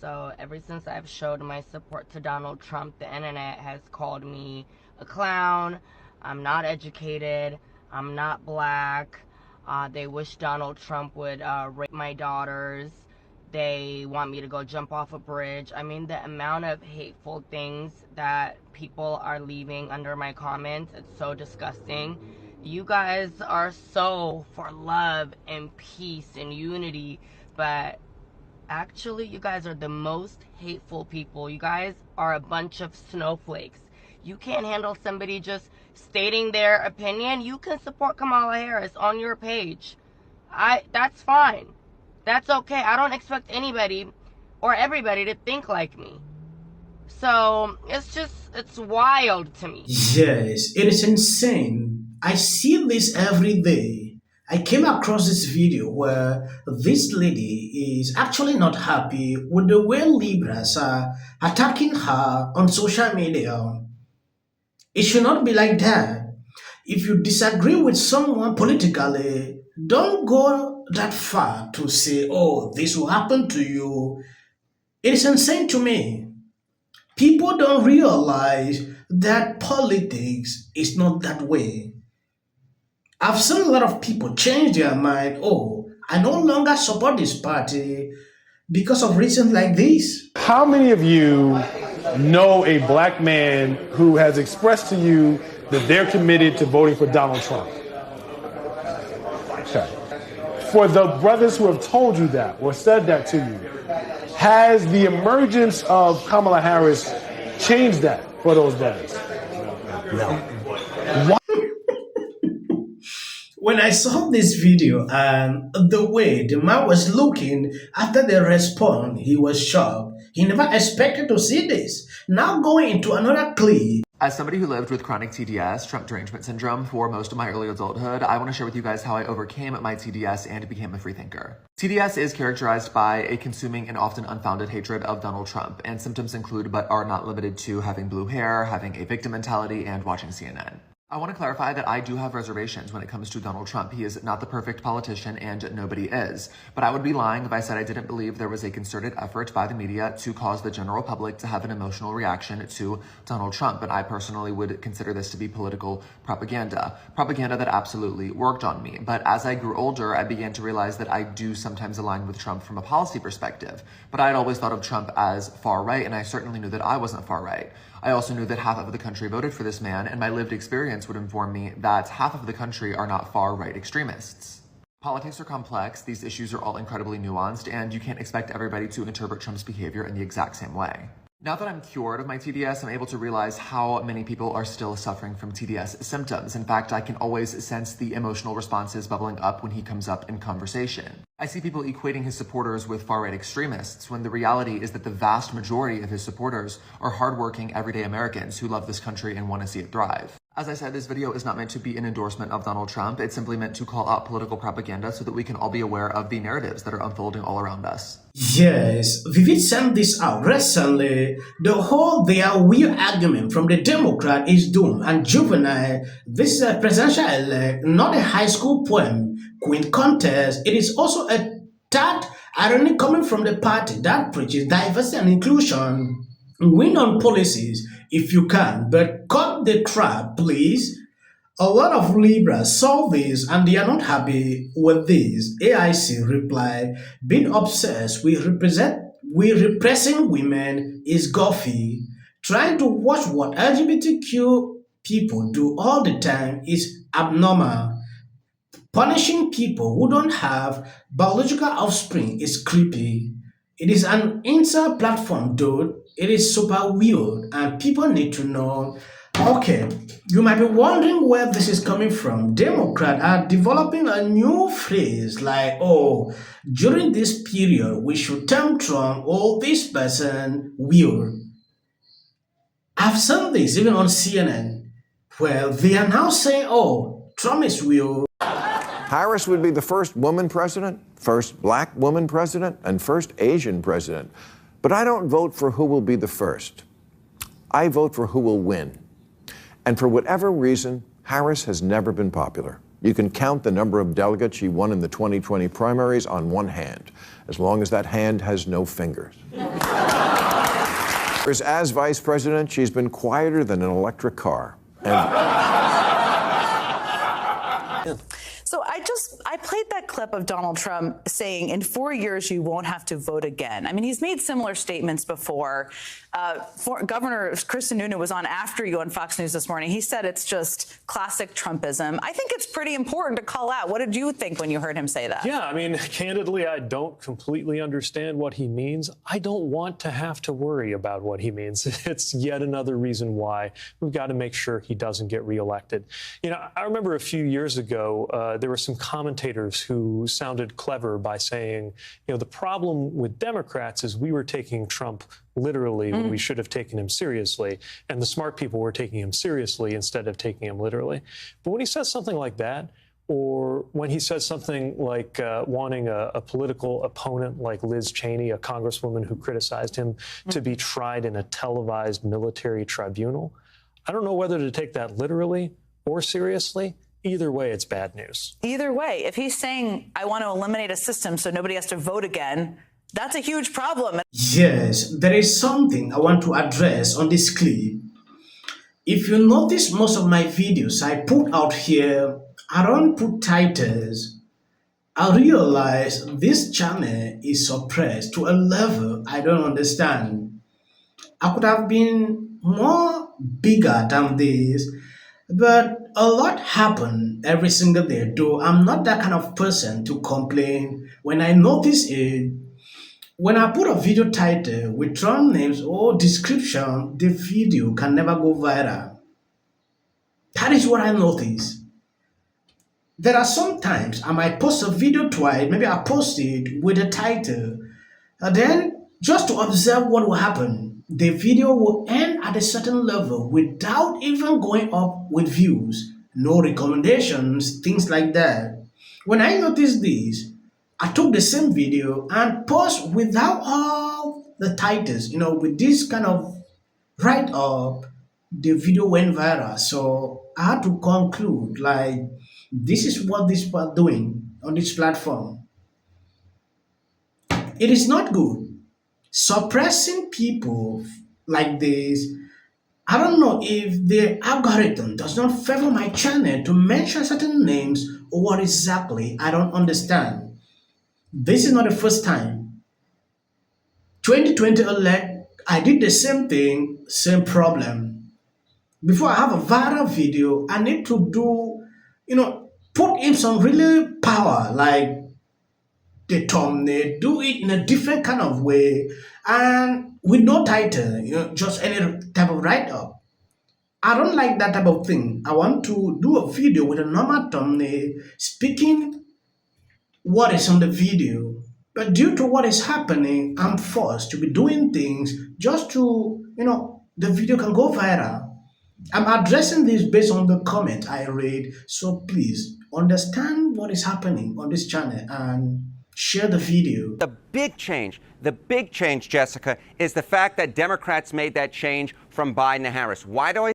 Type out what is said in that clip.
So ever since I've showed my support to Donald Trump, the internet has called me a clown. I'm not educated. I'm not black. They wish Donald Trump would rape my daughters. They want me to go jump off a bridge. I mean, the amount of hateful things that people are leaving under my comments, it's so disgusting. You guys are so for love and peace and unity, but actually you guys are the most hateful people. You guys are a bunch of snowflakes. You can't handle somebody just stating their opinion. You can support Kamala Harris on your page. That's fine. That's okay. I don't expect anybody or everybody to think like me. So it's wild to me. Yes, it is insane. I see this every day. I came across this video where this lady is actually not happy with the way Libras are attacking her on social media. It should not be like that. If you disagree with someone politically, don't go that far to say, oh, this will happen to you. It is insane to me. People don't realize that politics is not that way. I've seen a lot of people change their mind. Oh, I no longer support this party because of reasons like this. How many of you know a black man who has expressed to you that they're committed to voting for Donald Trump? Okay. For the brothers who have told you that or said that to you, has the emergence of Kamala Harris changed that for those brothers? No. Why? When I saw this video and the way the man was looking after the response, he was shocked. He never expected to see this. Now going into another clip. As somebody who lived with chronic TDS, Trump derangement syndrome, for most of my early adulthood, I want to share with you guys how I overcame my TDS and became a freethinker. TDS is characterized by a consuming and often unfounded hatred of Donald Trump, and symptoms include but are not limited to having blue hair, having a victim mentality, and watching CNN. I want to clarify that I do have reservations when it comes to Donald Trump. He is not the perfect politician, and nobody is. But I would be lying if I said I didn't believe there was a concerted effort by the media to cause the general public to have an emotional reaction to Donald Trump. And I personally would consider this to be political propaganda. Propaganda that absolutely worked on me. But as I grew older, I began to realize that I do sometimes align with Trump from a policy perspective. But I had always thought of Trump as far right, and I certainly knew that I wasn't far right. I also knew that half of the country voted for this man, and my lived experience would inform me that half of the country are not far-right extremists. Politics are complex, these issues are all incredibly nuanced, and you can't expect everybody to interpret Trump's behavior in the exact same way. Now that I'm cured of my TDS, I'm able to realize how many people are still suffering from TDS symptoms. In fact, I can always sense the emotional responses bubbling up when he comes up in conversation. I see people equating his supporters with far-right extremists, when the reality is that the vast majority of his supporters are hardworking, everyday Americans who love this country and want to see it thrive. As I said, this video is not meant to be an endorsement of Donald Trump. It's simply meant to call out political propaganda so that we can all be aware of the narratives that are unfolding all around us. Yes, Vivid sent this out recently. The whole their weird argument from the Democrat is doomed and juvenile. This is a presidential elect, not a high school poem, Queen contest. It is also a tad irony coming from the party that preaches diversity and inclusion. Win on policies if you can, but cut the crap, please. A lot of Libras saw this and they are not happy with this. AIC replied, being obsessed with repressing women is gothy. Trying to watch what LGBTQ people do all the time is abnormal. Punishing people who don't have biological offspring is creepy. It is an insert platform, dude. It is super weird, and people need to know. Okay, you might be wondering where this is coming from. Democrats are developing a new phrase like, oh, during this period, we should term Trump or this person weird. I've seen this even on CNN, where they are now saying, oh, Trump is weird. Harris would be the first woman president, first black woman president, and first Asian president. But I don't vote for who will be the first. I vote for who will win. And for whatever reason, Harris has never been popular. You can count the number of delegates she won in the 2020 primaries on one hand, as long as that hand has no fingers. As vice president, she's been quieter than an electric car. And So I played that clip of Donald Trump saying in 4 years you won't have to vote again. I mean, he's made similar statements before. Governor Chris Sununu was on after you on Fox News this morning. He said it's just classic Trumpism. I think it's pretty important to call out. What did you think when you heard him say that? Yeah, I mean, candidly, I don't completely understand what he means. I don't want to have to worry about what he means. It's yet another reason why we've got to make sure he doesn't get reelected. You know, I remember a few years ago, there were some commentators who sounded clever by saying, you know, the problem with Democrats is we were taking Trump literally when we should have taken him seriously, and the smart people were taking him seriously instead of taking him literally. But when he says something like that, or when he says something like wanting a political opponent like Liz Cheney, a congresswoman who criticized him, to be tried in a televised military tribunal, I don't know whether to take that literally or seriously. Either way, it's bad news. Either way, if he's saying, I want to eliminate a system so nobody has to vote again, that's a huge problem. Yes, there is something I want to address on this clip. If you notice most of my videos I put out here, I don't put titles. I realize this channel is suppressed to a level I don't understand. I could have been more bigger than this, but a lot happen every single day, though I'm not that kind of person to complain when I notice it. When I put a video title with Trump names or description, the video can never go viral. That is what I notice. There are some times I might post a video twice, maybe I post it with a title, and then just to observe what will happen. The video will end at a certain level without even going up with views, no recommendations, things like that. When I noticed this, I took the same video and post without all the titles, with this kind of write-up, the video went viral. So I had to conclude, this is what these people are doing on this platform. It is not good. Suppressing people like this, I don't know if the algorithm does not favor my channel to mention certain names or what exactly, I don't understand. This is not the first time. 2020 elect, I did the same thing, same problem. Before I have a viral video, I need to do, put in some really power, like the thumbnail, do it in a different kind of way, and with no title, just any type of write-up. I don't like that type of thing. I want to do a video with a normal thumbnail, speaking what is on the video. But due to what is happening, I'm forced to be doing things just to, the video can go viral. I'm addressing this based on the comment I read, so please understand what is happening on this channel and share the video. The big change, Jessica, is the fact that Democrats made that change from Biden to Harris. Why do I